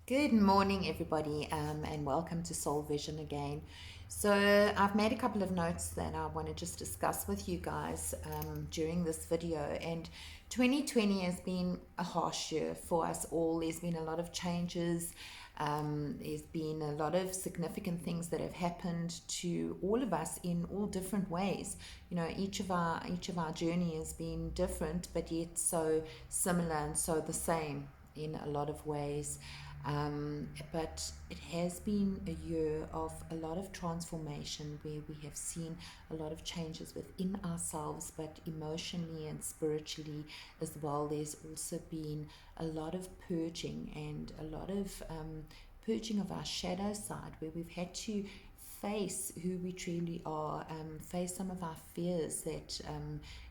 Good morning, everybody, and welcome to Soul Vision again. So, I've made a couple of notes that I want to just discuss with you guys during this video. And 2020 has been a harsh year for us all. There's been a lot of changes. There's been a lot of significant things that have happened to all of us in all different ways. You know, each of our journey has been different, but yet so similar and so the same in a lot of ways. But it has been a year of a lot of transformation where we have seen a lot of changes within ourselves, but emotionally and spiritually as well. There's also been a lot of purging and a lot of purging of our shadow side where we've had to face who we truly are, face some of our fears that,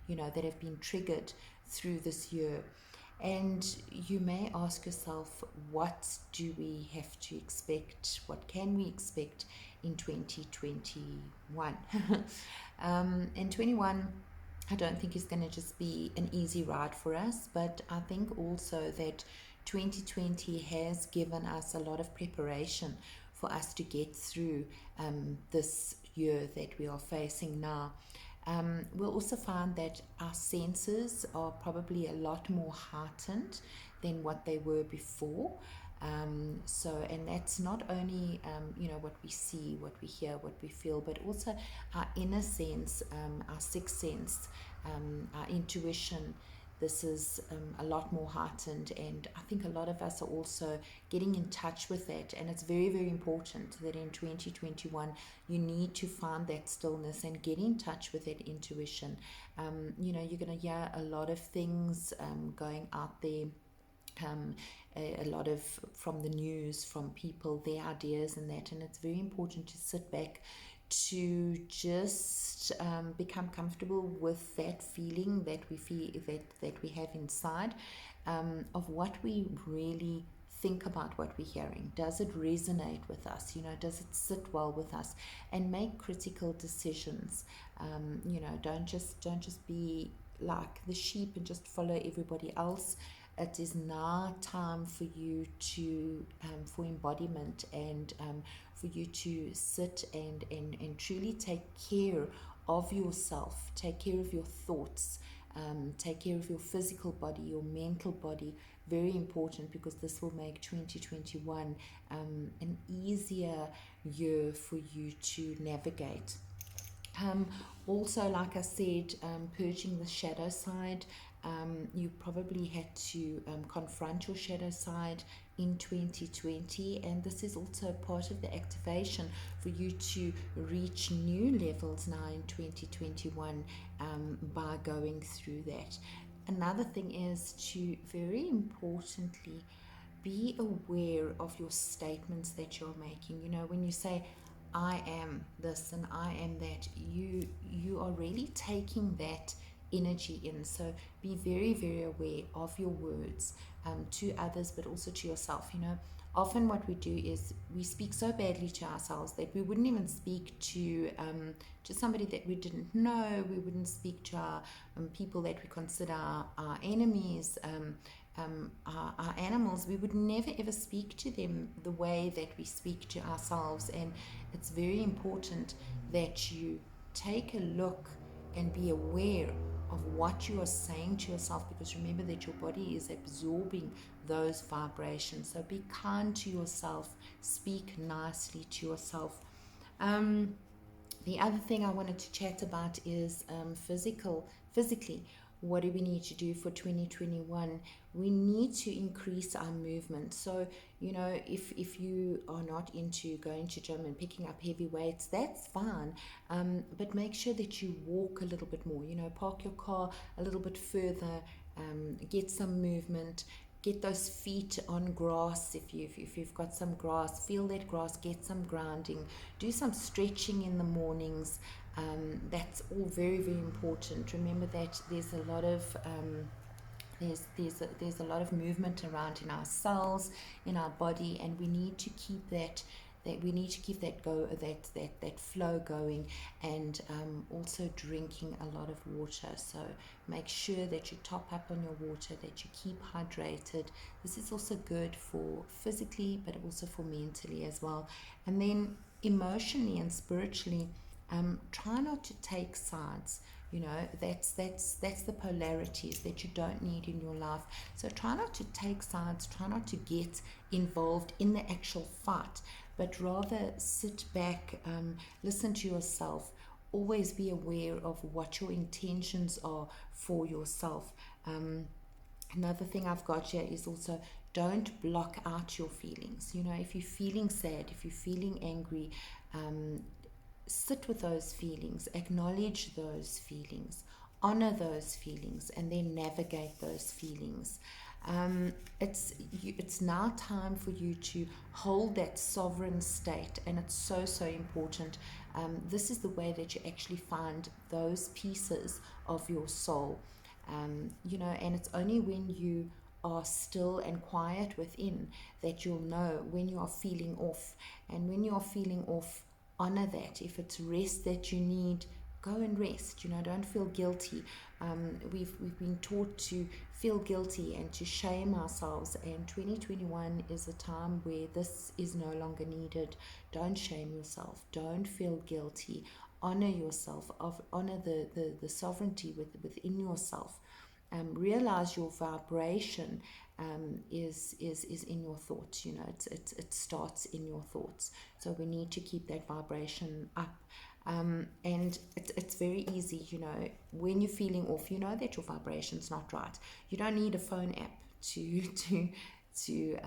that have been triggered through this year. And you may ask yourself, what do we have to expect? What can we expect in 2021? In 21, I don't think is going to just be an easy ride for us, but I think also that 2020 has given us a lot of preparation for us to get through this year that we are facing now. We'll also find that our senses are probably a lot more heightened than what they were before. And that's not only, what we see, what we hear, what we feel, but also our inner sense, our sixth sense, our intuition. This is a lot more heightened, and I think a lot of us are also getting in touch with that. And it's very, very important that in 2021 you need to find that stillness and get in touch with that intuition. You're going to hear a lot of things going out there. A lot of from the news, from people, their ideas and that, and it's very important to sit back to just become comfortable with that feeling that we feel that we have inside, of what we really think about what we're hearing. Does it resonate with us? Does it sit well with us? And make critical decisions. Don't just be like the sheep and just follow everybody else. It is now time for you to for embodiment and for you to sit and truly take care of yourself, take care of your thoughts, take care of your physical body, your mental body. Very important, because this will make 2021 an easier year for you to navigate. Also, like I said, purging the shadow side. You probably had to confront your shadow side in 2020, and this is also part of the activation for you to reach new levels now in 2021 by going through that. Another thing is to very importantly be aware of your statements that you're making. When you say I am this and I am that, you are really taking that energy in. So be very, very aware of your words to others, but also to yourself. Often what we do is we speak so badly to ourselves that we wouldn't even speak to somebody that we didn't know. We wouldn't speak to our people that we consider our enemies, our animals. We would never ever speak to them the way that we speak to ourselves. And it's very important that you take a look and be aware of what you are saying to yourself, because remember that your body is absorbing those vibrations. So be kind to yourself, speak nicely to yourself. The other thing I wanted to chat about is physically. What do we need to do for 2021? We need to increase our movement. So, if you are not into going to gym and picking up heavy weights, that's fine. But make sure that you walk a little bit more. Park your car a little bit further, get some movement. Get those feet on grass. If you've got some grass, feel that grass, get some grounding, do some stretching in the mornings. That's all very, very important. Remember that there's a lot of there's a lot of movement around in our cells, in our body, and we need to keep that that we need to keep that flow going, and also drinking a lot of water. So make sure that you top up on your water, that you keep hydrated. This is also good for physically, but also for mentally as well. And then emotionally and spiritually, try not to take sides. You know, that's the polarities that you don't need in your life. So try not to take sides, try not to get involved in the actual fight, but rather sit back, listen to yourself. Always be aware of what your intentions are for yourself. Another thing I've got here is also, don't block out your feelings. You know, if you're feeling sad, if you're feeling angry, sit with those feelings, acknowledge those feelings, honor those feelings, and then navigate those feelings. It's now time for you to hold that sovereign state, and it's so important. This is the way that you actually find those pieces of your soul. You know, and it's only when you are still and quiet within that you'll know when you are feeling off. And when you are feeling off, honor that. If it's rest that you need, go and rest. You know, don't feel guilty. We've been taught to feel guilty and to shame ourselves, and 2021 is a time where this is no longer needed. Don't shame yourself, don't feel guilty. Honor yourself, honor the sovereignty within yourself. Realize your vibration is in your thoughts. You know, it starts in your thoughts. So we need to keep that vibration up. And it's very easy, you know, when you're feeling off, you know that your vibration's not right. You don't need a phone app to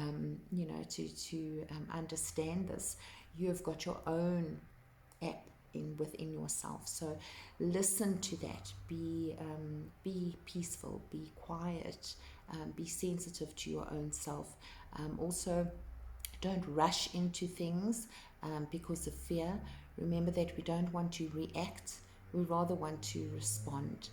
understand this. You've got your own app within yourself. So listen to that. Be peaceful, be quiet, be sensitive to your own self. Also, don't rush into things because of fear. Remember that we don't want to react, we rather want to respond.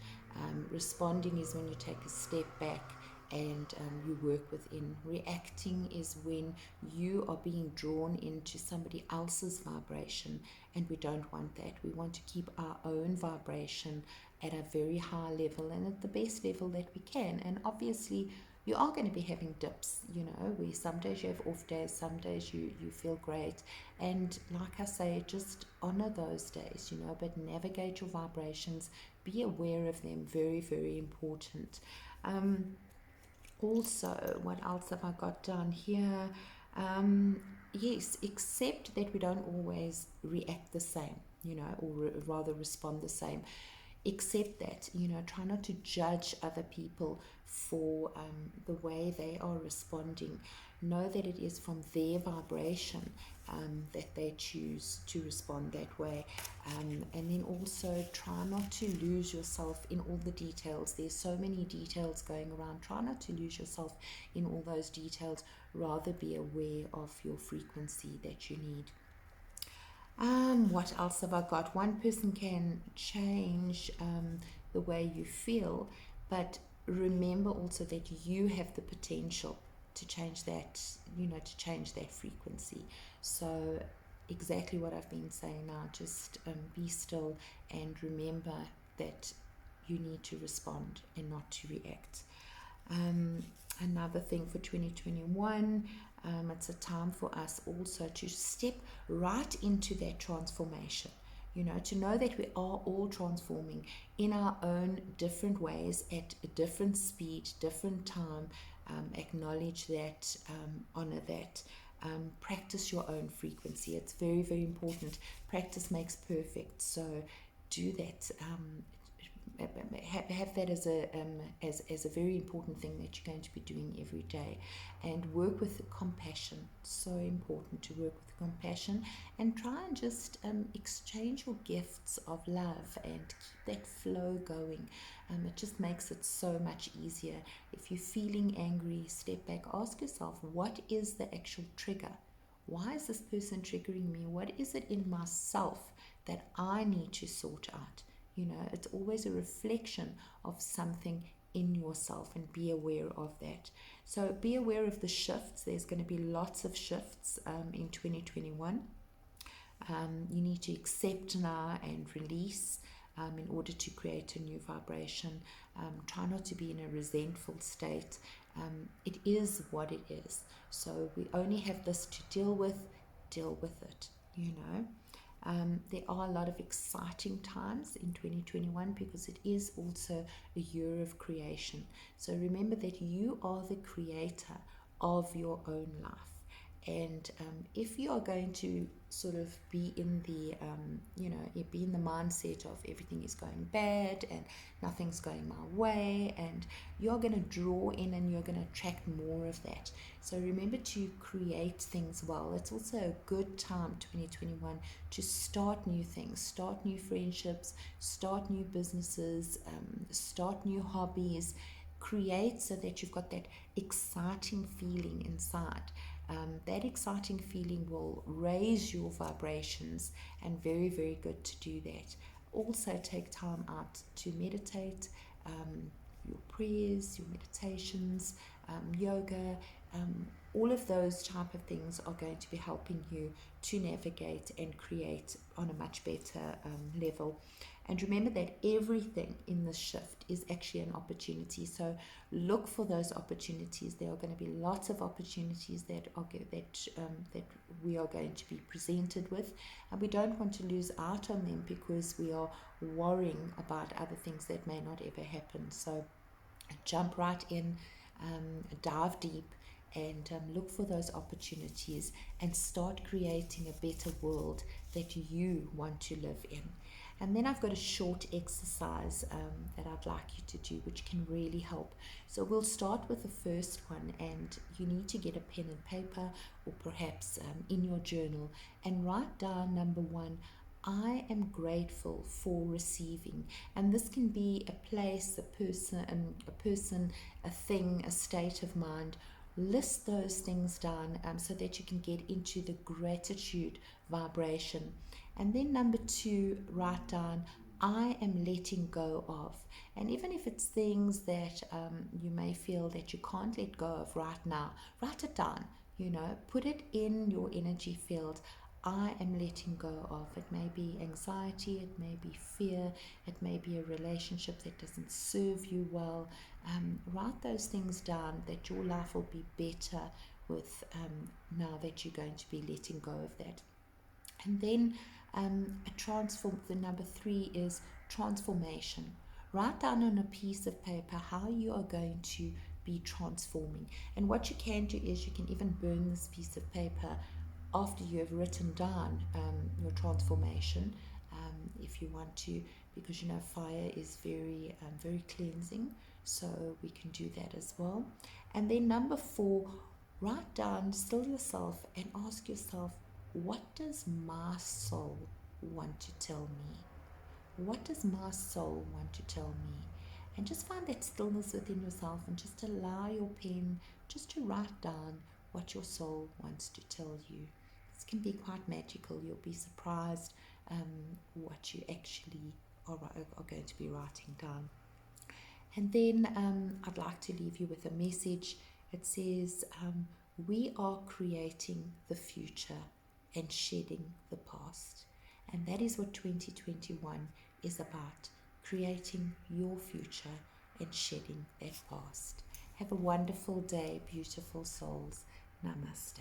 Responding is when you take a step back and you work within. Reacting is when you are being drawn into somebody else's vibration, and we don't want that. We want to keep our own vibration at a very high level and at the best level that we can. And obviously, you are going to be having dips, you know, where some days you have off days, some days you feel great. And like I say, just honor those days, you know, but navigate your vibrations, be aware of them, very important. Also, what else have I got down here? Yes, accept that we don't always react the same, you know, or rather respond the same. Accept that, you know, try not to judge other people for the way they are responding. Know that it is from their vibration that they choose to respond that way. And then also try not to lose yourself in all the details. There's so many details going around. Try not to lose yourself in all those details. Rather be aware of your frequency that you need. What else have I got? One person can change the way you feel, but remember also that you have the potential to change that, you know, to change that frequency. So exactly what I've been saying now, just be still and remember that you need to respond and not to react. Another thing for 2021, it's a time for us also to step right into that transformation. You know, to know that we are all transforming in our own different ways at a different speed, different time. Acknowledge that, honor that. Practice your own frequency. It's very important. Practice makes perfect. So do that. Have that as a very important thing that you're going to be doing every day, and work with compassion. So important to work with compassion, and try and just exchange your gifts of love and keep that flow going. It just makes it so much easier. If you're feeling angry, step back, ask yourself, what is the actual trigger? Why is this person triggering me? What is it in myself that I need to sort out? You know, it's always a reflection of something in yourself, and be aware of that. So be aware of the shifts. There's going to be lots of shifts in 2021. You need to accept now and release in order to create a new vibration. Try not to be in a resentful state. It is what it is. So we only have this to deal with it, you know. There are a lot of exciting times in 2021 because it is also a year of creation. So remember that you are the creator of your own life. And if you are going to sort of be in the, be in the mindset of everything is going bad and nothing's going my way, and you're going to draw in and you're going to attract more of that. So remember to create things well. It's also a good time, 2021, to start new things, start new friendships, start new businesses, start new hobbies. Create so that you've got that exciting feeling inside. That exciting feeling will raise your vibrations, and very, very good to do that. Also, take time out to meditate, your prayers, your meditations, yoga, all of those type of things are going to be helping you to navigate and create on a much better level. And remember that everything in this shift is actually an opportunity. So look for those opportunities. There are going to be lots of opportunities that we are going to be presented with, and we don't want to lose out on them because we are worrying about other things that may not ever happen. So jump right in, dive deep, and look for those opportunities and start creating a better world that you want to live in. And then I've got a short exercise that I'd like you to do, which can really help. So we'll start with the first one, and you need to get a pen and paper, or perhaps in your journal, and write down number one: I am grateful for receiving. And this can be a place, a person, a thing, a state of mind. List those things down so that you can get into the gratitude vibration. And then number two, write down, I am letting go of. And even if it's things that you may feel that you can't let go of right now, write it down. Put it in your energy field. I am letting go of. It may be anxiety, it may be fear, it may be a relationship that doesn't serve you well. Write those things down, that your life will be better with now that you're going to be letting go of that. And then the number three is transformation. Write down on a piece of paper how you are going to be transforming. And what you can do is you can even burn this piece of paper after you have written down your transformation, if you want to, because fire is very very cleansing, so we can do that as well. And then number four, write down, still yourself, and ask yourself, what does my soul want to tell me? What does my soul want to tell me? And just find that stillness within yourself, and just allow your pen just to write down what your soul wants to tell you. This can be quite magical. You'll be surprised what you actually are going to be writing down. And then I'd like to leave you with a message. It says, we are creating the future and shedding the past. And that is what 2021 is about, creating your future and shedding that past. Have a wonderful day, beautiful souls. Namaste.